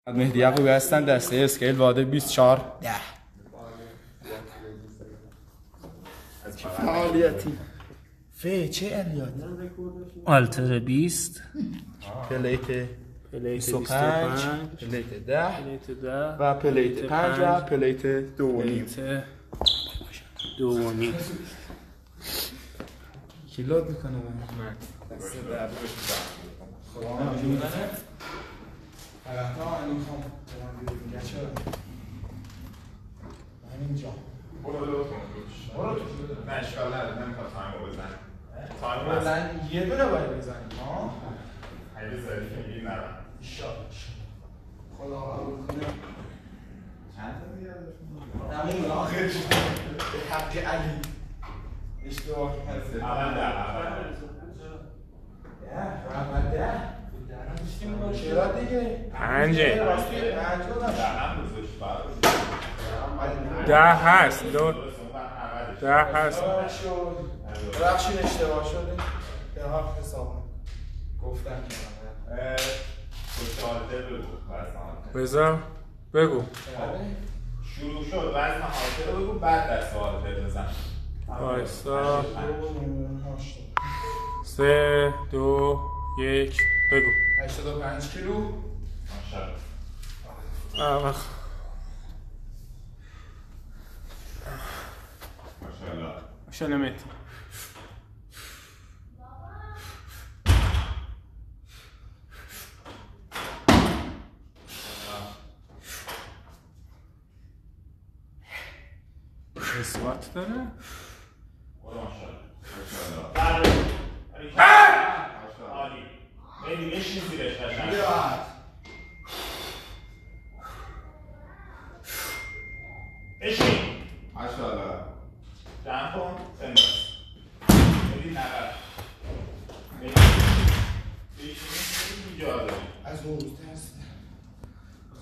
مهدی یعقوبی هستم، دسته اسکیل واده 24 فعالیتی چه الیادی؟ آلتر 20 پلیت 25 پلیت 10 و پلیت 5 و پلیت 2.5 کی لود میکنه من؟ دسته در خدا میدونه حالا من میخوام برم چرا؟ همینجا برو نه اشکال نداره نمیخواد تایمو بزن یه دونه باید بزنیم ها؟ اگه بزنی که میگیم نرم خدا قبول کنه چند تا دیگه نمون آخرش به حق علی اشتباه کرده اول ده چرا دیگه؟ 5 10 هست 10 هست بخشین اشتباه شده به حق حساب گفتم که بذار بگو شروع شد وزن حاصل رو بگو بعد دست حاصل بزن وایسا 3 2 1 بگو 85 کیلو ماشاءالله ماشاءالله مهدی اسوات داره؟ عالی خیلی بشین زیرش قشنگ بشین ماشاءالله جمع کن بنداز ببین نقل بشین جا داری از اون روز هست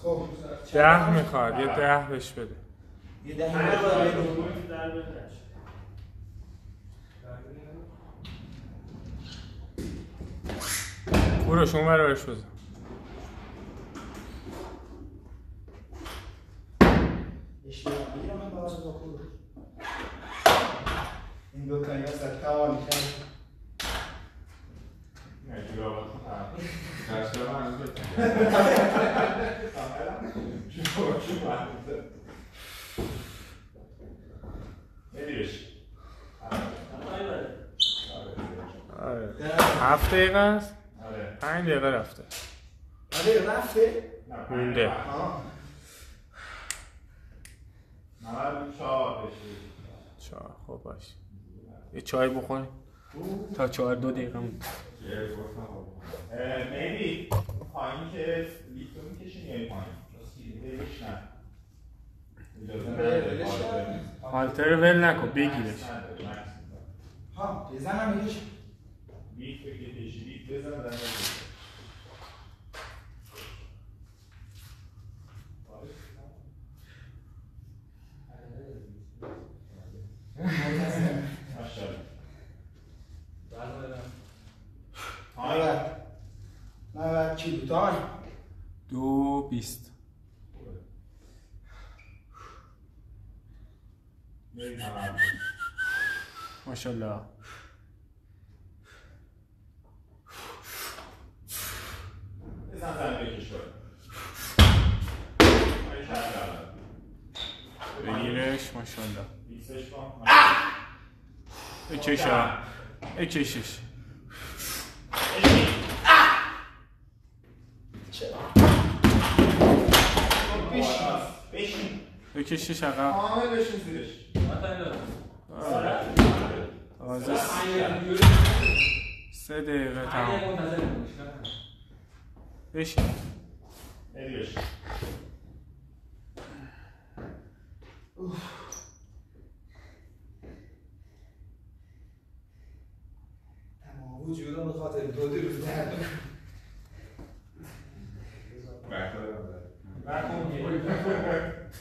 خب 10 میخواد یه 10 بهش بده یه 10 باید کوروش اون برای برش بزن این دو تایی هست توانی کرد نجوری آباد کنم درسته من هنوز بگیرش 7 دقیقه است؟ آره 5 دقیقه رفته آره رفته؟ مونده 94 بشید 4 خب باش یه چای بخوریم تا 4 2 دقیقه مونده میبی پایین که لیفتو میکشین یه پایین بهش نه هالتر ول نکن بگیرش ها بزنم بهش لیفت بکشی لیفت بزن بزن ماشاءالله 90 کیلو تای 2:20 ماشاءالله بزن زن بکش بگیرش ماشاءالله 20 کن بکشا بکشش بشین بکشش عقب کامل بشین زیرش تازه 3 دقیقه تمام بشین بگیرش تمام وجودم به خاطر 2 روز درد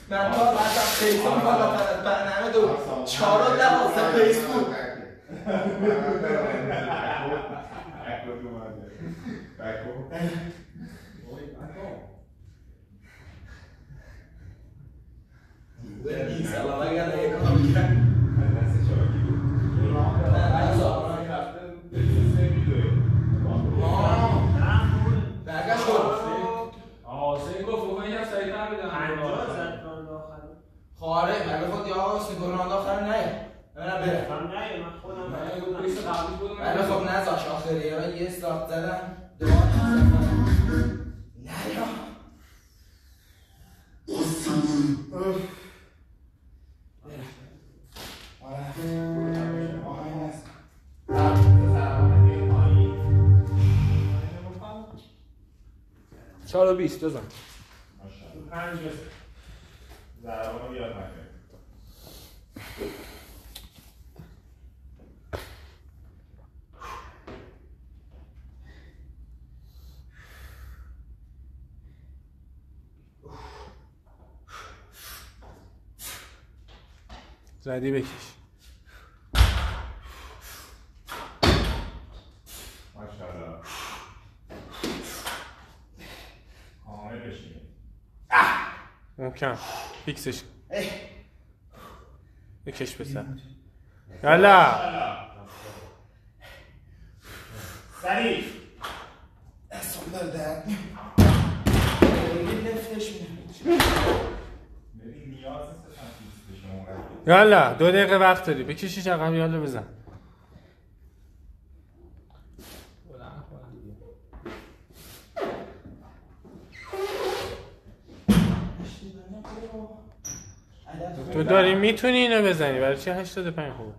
من تا رفتم فیسبوک بالا برنامه دو 4 فیسبوک این سلام اگر نگه کنم کرد برگشت حسین گفت بگو این هم سریع‌تر بدن 50 زد راند آخر. خاره مگه خود یا سیگار راند آخر نه ببینم بره من خودم من گفت پلیس قبلی بودم ولی خب نذاش آخری ها یه استارت زدم دوان زدم نه یا چهار و 20 بزن. 5 بزن. ضربان بیاد مکه. زدی بکش. ماشاءالله. کامل بشینید. محکم فیکسش بکش بسر. یالا سریع. اصلا دارده این نفتش ببین نیاز نیست به شما قبل. یالا 2 دقیقه وقت داری بکشیش عقب یالا بزن. تو داری میتونی اینو بزنی برای چی 85 خوبه.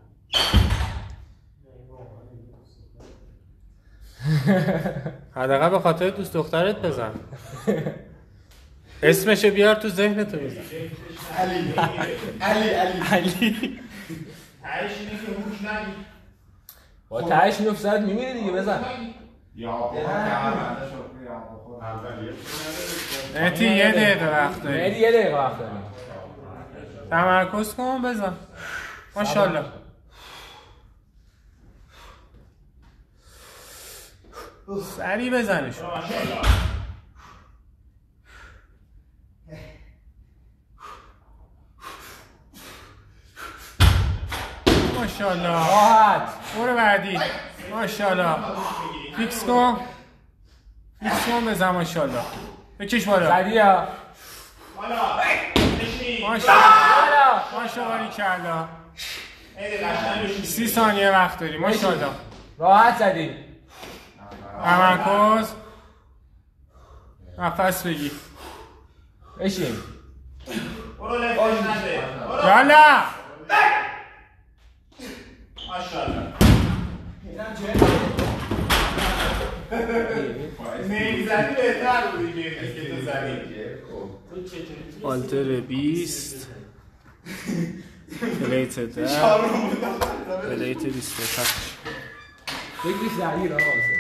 حداقل به خاطر دوست دخترت بزن. اسمشو بیار تو ذهنتو بزن. علی تهش اینه که هوش نگی. با تهش 900 میمیره دیگه بزن. یا بابا کمربنده شد یا خود اولیه. اتی 1 دقیقه وقت داری. مهدی 1 دقیقه وقت داری. تمرکز کن بزن. ماشاءالله. سریع بزنش. ماشاءالله. ماشاءالله. راحت. برو بعدی. ماشاءالله. فیکس کن. فیکس کن بزن ماشاءالله. بکش بالا. زدی یا حالا بشین. ماشاءالله. ماشاءالله کلا. خیلی قشنگ بشین. 30 ثانیه وقت داری. ماشاءالله. راحت زدی. تمرکز. نفس بگی. بشین. برو لفتش نده. برو. یالا. ماشاءالله. نمیزدی بهتر بودی که تو زدی. آلتر 20 پلیت 10 پلیت 28 بگیش زدی را حسین.